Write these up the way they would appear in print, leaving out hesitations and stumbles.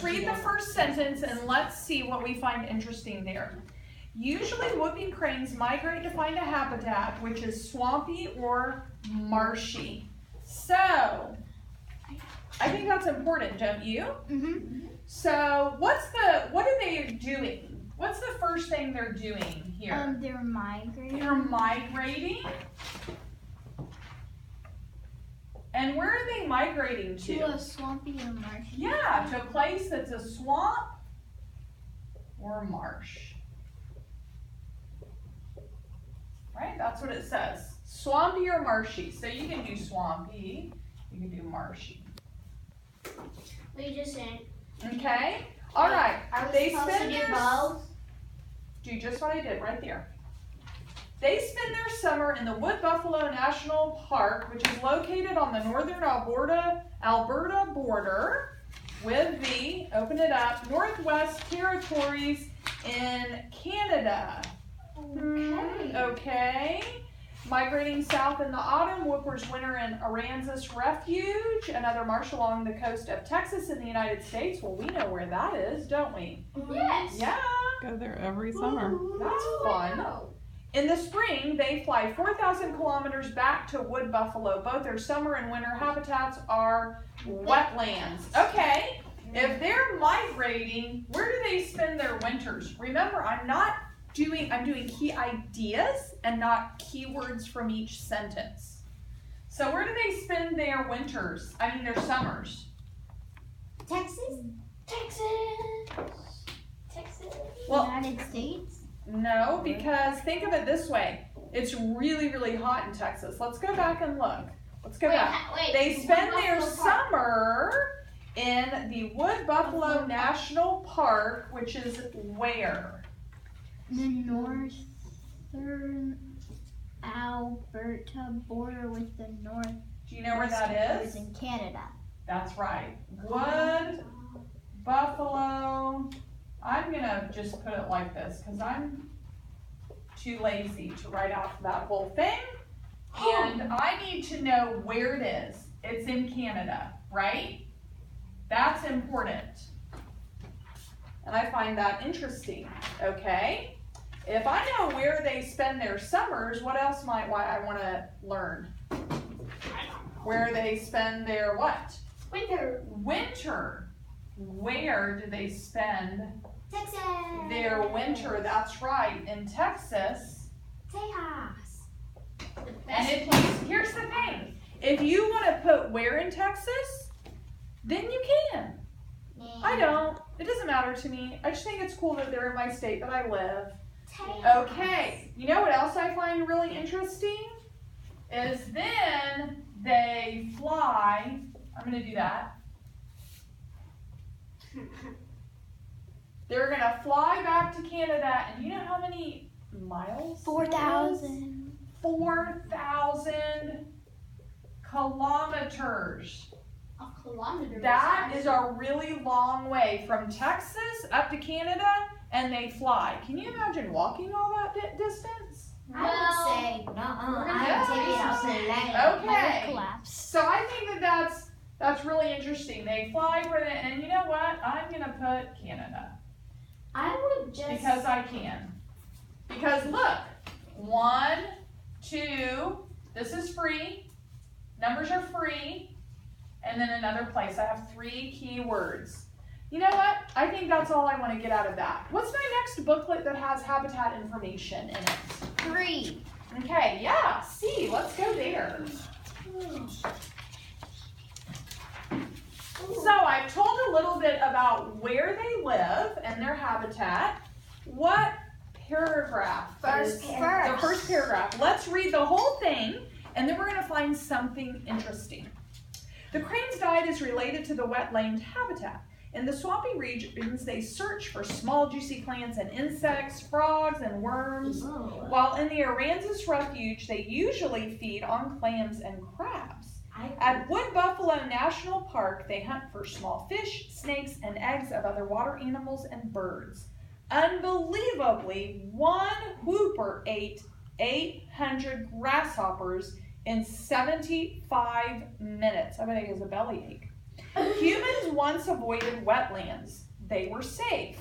let's read the first sentence and let's see what we find interesting there. Usually whooping cranes migrate to find a habitat which is swampy or marshy. So, I think that's important, don't you? Mm-hmm. So, what are they doing? What's the first thing they're doing here? They're migrating. They're migrating. And where are they migrating to? To a swampy or marshy. Yeah, to a place that's a swamp or marsh. Right? That's what it says. Swampy or marshy. So you can do swampy, you can do marshy. What you just said. Okay? All right. Are They we supposed spend to do their both? Do just what I did right there. They spend their summer in the Wood Buffalo National Park, which is located on the northern Alberta border with the, open it up, Northwest Territories in Canada. Okay. Migrating south in the autumn, whoopers winter in Aransas Refuge, another marsh along the coast of Texas in the United States. Well, we know where that is, don't we? Yes. Yeah. Go there every summer. That's fun. In the spring, they fly 4,000 kilometers back to Wood Buffalo. Both their summer and winter habitats are wetlands. Okay, if they're migrating, where do they spend their winters? Remember, I'm doing key ideas and not keywords from each sentence. So where do they spend their winters? I mean their summers. Texas? Texas. Well, United States? no, because think of it this way. It's really, really hot in Texas. Let's go back and look. Let's go back. They spend their summer in the Wood Buffalo National Park, which is where? The northern Alberta border with the north. Do you know where that is? In Canada. That's right. Wood Buffalo. I'm going to just put it like this because I'm too lazy to write out that whole thing. And I need to know where it is. It's in Canada, right? That's important. And I find that interesting, okay? If I know where they spend their summers, what else might I want to learn? Where they spend their what? Winter. Winter. Where do they spend Texas. their winter? That's right, in Texas. Texas. And here's the thing. If you want to put where in Texas, then you can. I don't. It doesn't matter to me. I just think it's cool that they're in my state that I live. Okay. You know what else I find really interesting? Is then they fly. I'm going to do that. They're going to fly back to Canada, and you know how many miles? 4,000. 4,000 kilometers. A kilometer. That is a really long way from Texas up to Canada, and they fly. Can you imagine walking all that distance? I would say, I would take it out Okay. Collapse. So I think that's really interesting. They fly for it, and you know what? I'm going to put Canada. I would just. Because I can. Because look, 1, 2, this is free. Numbers are free. And then another place. I have 3 key words. You know what? I think that's all I want to get out of that. What's my next booklet that has habitat information in it? 3. Okay, yeah, C, let's go there. So I've told a little bit about where they live and their habitat. What paragraph? First The paragraph. first paragraph. Let's read the whole thing, and then we're going to find something interesting. The crane's diet is related to the wetland habitat. In the swampy regions, they search for small juicy plants and insects, frogs and worms, while in the Aransas Refuge, they usually feed on clams and crabs. At Wood Buffalo National Park, they hunt for small fish, snakes, and eggs of other water animals and birds. Unbelievably, one whooper ate 800 grasshoppers in 75 minutes. I bet he has a bellyache. Humans once avoided wetlands. They were safe.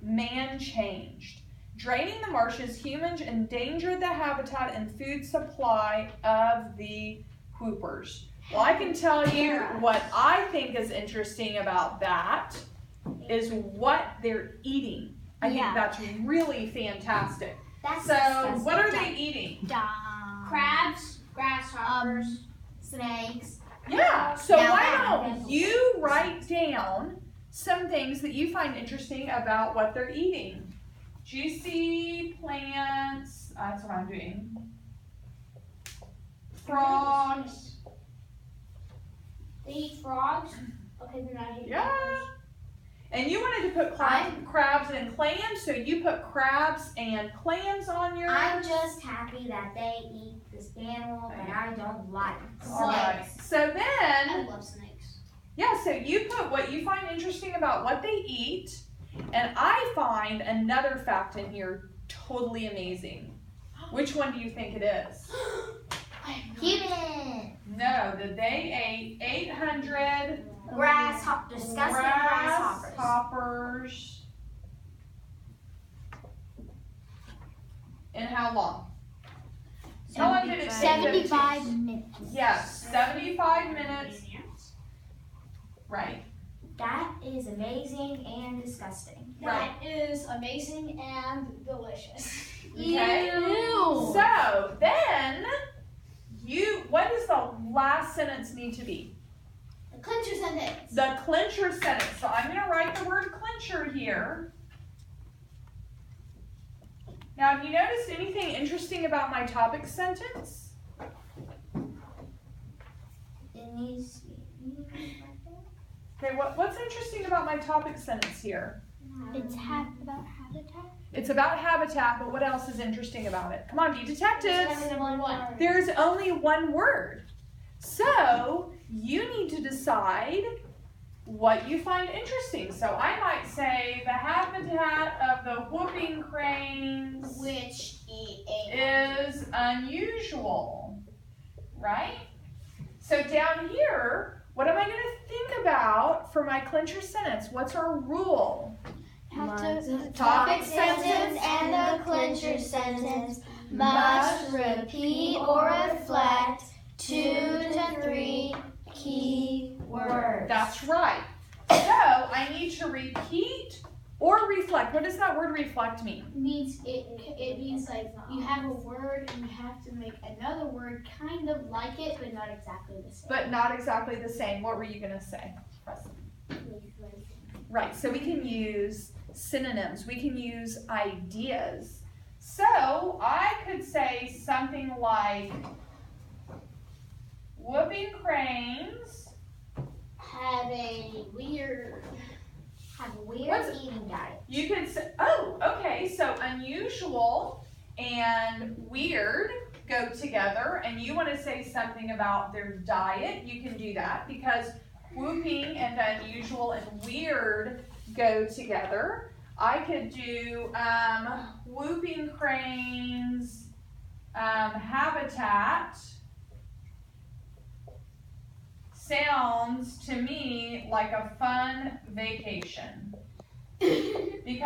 Man changed. Draining the marshes, humans endangered the habitat and food supply of the whoopers. Well, I can tell you what I think is interesting about that is what they're eating. I think that's really fantastic. That's So, disgusting. what are they eating? Crabs, grasshoppers, snakes. Yeah, so Now why that- don't you write down some things that you find interesting about what they're eating? Juicy plants, that's what I'm doing. Frogs, They eat frogs. Okay, they're not eating yeah. And you wanted to put crabs and clams, so you put crabs and clams on yours. I'm just happy that they eat this animal that I don't like. All right. So then, I love snakes. yeah, so you put what you find interesting about what they eat, and I find another fact in here totally amazing. Which one do you think it is? Human. No, that they ate 800 Disgusting grasshoppers. grasshoppers. In how long? How long did it take them to- 75 minutes. Yes, 75 minutes. Right. That is amazing and disgusting. Right. That is amazing and delicious. Okay. Ew. So then, what does the last sentence need to be? The clincher sentence. The clincher sentence. So I'm going to write the word clincher here. Now, have you noticed anything interesting about my topic sentence? It needs to be. Okay, what's interesting about my topic sentence here? It's about habitat. It's about habitat, but what else is interesting about it? Come on, be detectives. There's only one word. So you need to decide what you find interesting. So I might say the habitat of the whooping cranes Which is unusual, right? So down here, what am I going to think about for my clincher sentence? What's our rule? topic sentence and the clincher sentence must repeat or reflect 2 to 3 key words. That's right. So I need to repeat or reflect. What does that word reflect mean? It means like you have a word and you have to make another word kind of like it, but not exactly the same. But not exactly the same. What were you going to say? Right, so we can use synonyms. We can use ideas. So I could say something like whooping cranes have a weird Eating diet. You could say, okay, so unusual and weird go together, and you want to say something about their diet, you can do that because whooping and unusual and weird go together. I could do whooping cranes habitat sounds to me like a fun vacation. Because